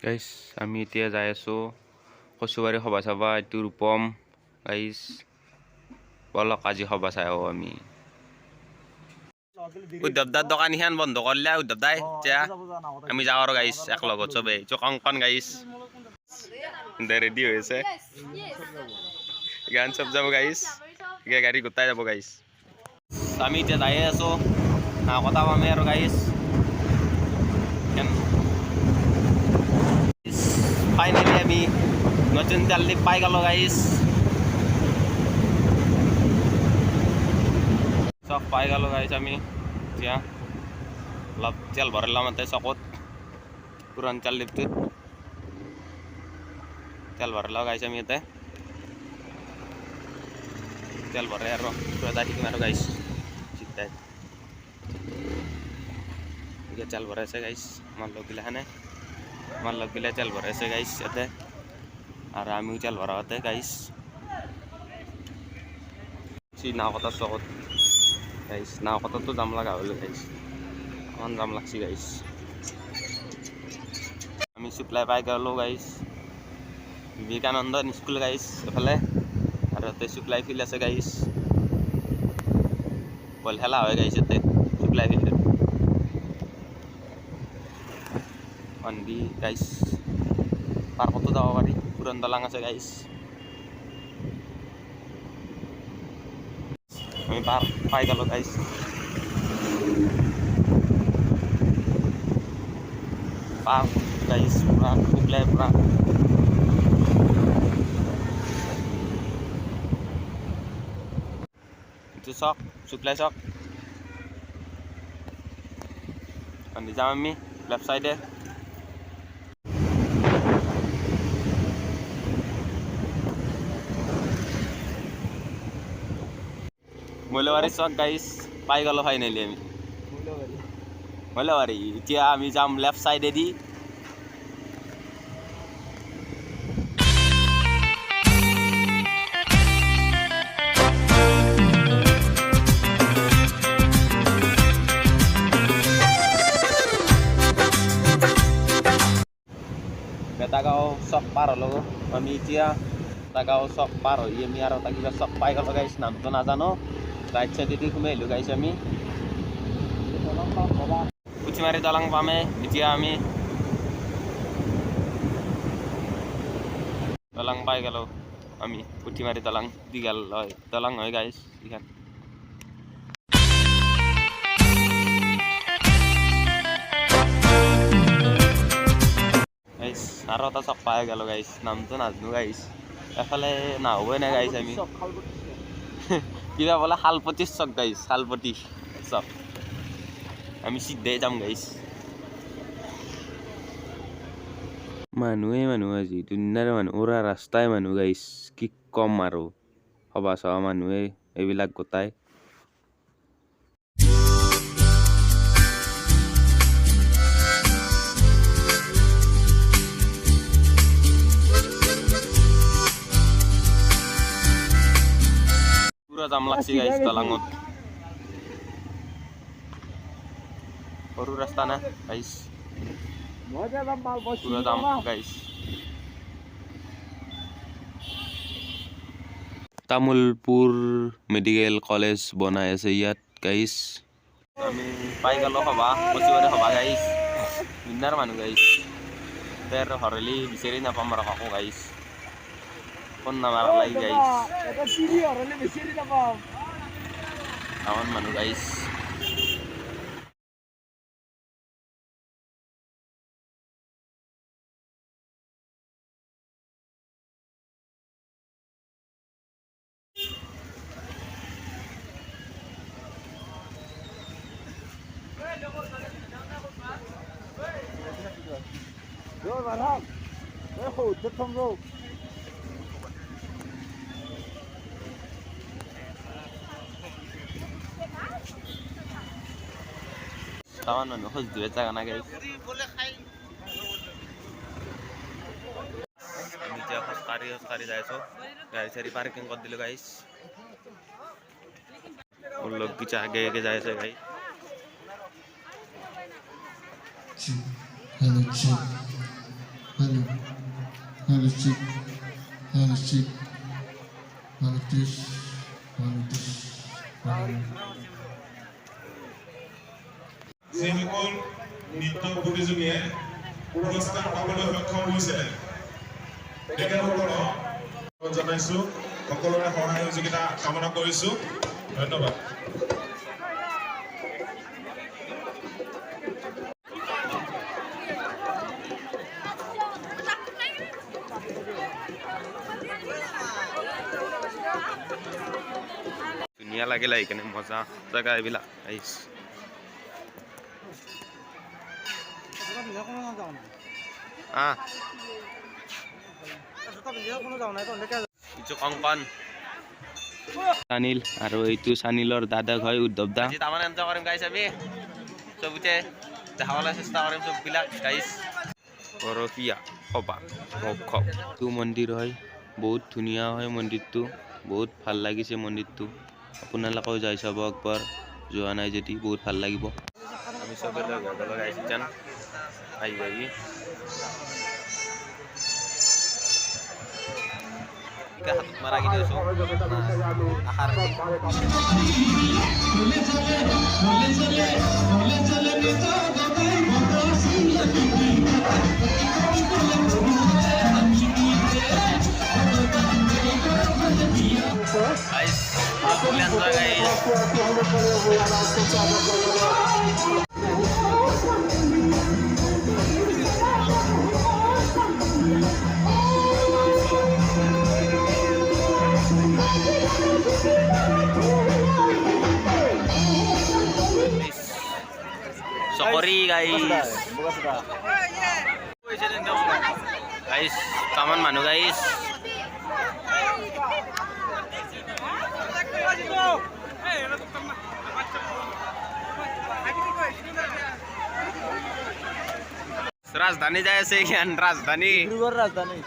Guys আমি এতিয়া যাই আছোঁ কচুবাৰী সভা চাবা এইটো ৰূপম গাইজ বলক আজি সভা চাই আহোঁ আমি উদ্ধৱদাৰ দোকান ইখান বন্ধ কৰিলে উদ্ধৱদাই এতিয়া আমি যাওঁ আৰু গাইজ এক লগত চবেই কংকন গাইজ ৰেডি হৈ আছে গান চব যাব গাইজ এতিয়া গাড়ী গোটাই যাব গাইজ আমি এতিয়া যাই আছোঁ নাও কথা পামে আৰু গাইজ ফাইনালি আমি নতুন তেল পাই গেলো গাইজ চক পাই গেলো গাইজ আমি এতিয়া অলপ তেল ভৰালাম ইয়াতে চকত পুৰান তেল ডিপটোত তেল ভৰালোঁ গাইজ আমি ইয়াতে তেল ভৰাই আৰু পুৰা যাই থাকিম আৰু গাইজ চিধাই এতিয়া তেল ভৰাইছে গাইজ আমাৰ লগগিলাখানে আমার লগগিলা তেল ভরাইছে গাইস ইয়াতে আর আমিও তেল ভরাওতে গাইস নাও কথা চকত গাইস নাও কথা তো দাম লাগা হলো গাইস আমার দাম লাগছে গাইস আমি সাপ্লাই পাই গেলো গাইস বিবেকানন্দ স্কুল গাইস এফালে আর এতে সাপ্লাই ফিল্ড আছে গাইস বল খেলা হয় গাইস এতে সাপ্লাই ফিল্ড অনবি গাইস পার কত যাব পারি পুরান দলাং আছে গাইস আমি পার পাই গেল গাইস পার গাইস পুরা খুবলে পুরা itu sok supply sok andi যাম আমি লেফট সাইডে মৈলবাৰী চক গাইস পাই গেল ফাইনালি আমি মৈলবাৰী এতিয়া আমি যাম লেফট সাইডে দি বেতাগাঁও চক পাৰ হলো আমি এতিয়া বেতাগাঁও চক পাৰ হৈ আমি আৰু এটা কিবা চক পাই গলো গাইছ নামটো নাজানো রাইট সাইডেদি ঘুমে এলো গাইছ আমি পুঠিমাৰী দলং পামে এতিয়া আমি দলং পাই গেল আমি পুঠিমাৰী দলং দীঘল হয় দলং হয় গাইছ এখান গাইছ আৰু এটা চক পাই গেল গাইছ নামটো নাজানো গাইছ এফালে নহবই না গাইছ আমি কিবা বলে শালপতি চক গাইছ শালপতি চক আমি সিধাই যাম গাইছ মানুহে মানুহ আজি দুনিয়াৰ মানুহ ওৰা ৰাস্তাই মানুহ গাইছ কি কম আৰু সভা চভা মানুহে এইবিলাক গোটাই পুৰা জাম লাগছে গাইছ দলঙত সৰু ৰাস্তা না গাইছ পুৰা জাম গাইছ তামোলপুৰ মেডিকেল কলেজ বনাই আছে ইয়াত গাইছ আমি পাই গেলো সভা কচুবাৰী সভা গাইছ দুনিয়াৰ মানুহ গাইছ তেৰ হৰলি বিচাৰি নাপাম আৰু কাকো গাইছ ফোন নাম্বাৰ লাগি গাইছ টাউন মানুহ গাইছ টাউন মানুহ খোঁজ দিয়ে জাগা না গাইছ আমি এতিয়া খোজকাঢ়ি যাই আছো গাড়ী চাড়ী পাৰ্কিং কৰি দিলো গাইছ মোৰ লগ কিটা আগে আগে যাই আছে গাই Hello, check. Hello. Hello, chick. Hello, chick. Hello, fish. Hello, fish. যিসকল নৃত্য প্ৰতিযোগীয়ে পুৰস্কাৰ পাবলৈ সক্ষম হৈছে তেখেতসকলক জনাইছোঁ সকলোৰে সহায় সহযোগিতা কামনা কৰিছোঁ ধন্যবাদ ধুনীয়া লাগিলে এইকাৰণে মজা জেগা এইবিলাক আহিছ কংকন সানিল আৰু এইটো সানিলৰ দাদাক হয় উদ্ধৱ দা তাৰমানে এনজয় কৰিম গাইছ আমি চবতে দেখাবলৈ চেষ্টা কৰিম চববিলাক গাইছ গৰখীয়া সভা মহোৎসৱ এইটো মন্দিৰ হয় বহুত ধুনীয়া হয় মন্দিৰটো বহুত ভাল লাগিছে মন্দিৰটো আপোনালোকেও যাই চাব একবাৰ যোৱা নাই যদি বহুত ভাল লাগিব আমি চবে লগাইছি যেন আহিবি হাত মাৰা কি দিছো আহাৰ guys, lihat lah guys. Sorry guys. Guys, taman manu guys. राजधानी जायचं राजधानी राजधानी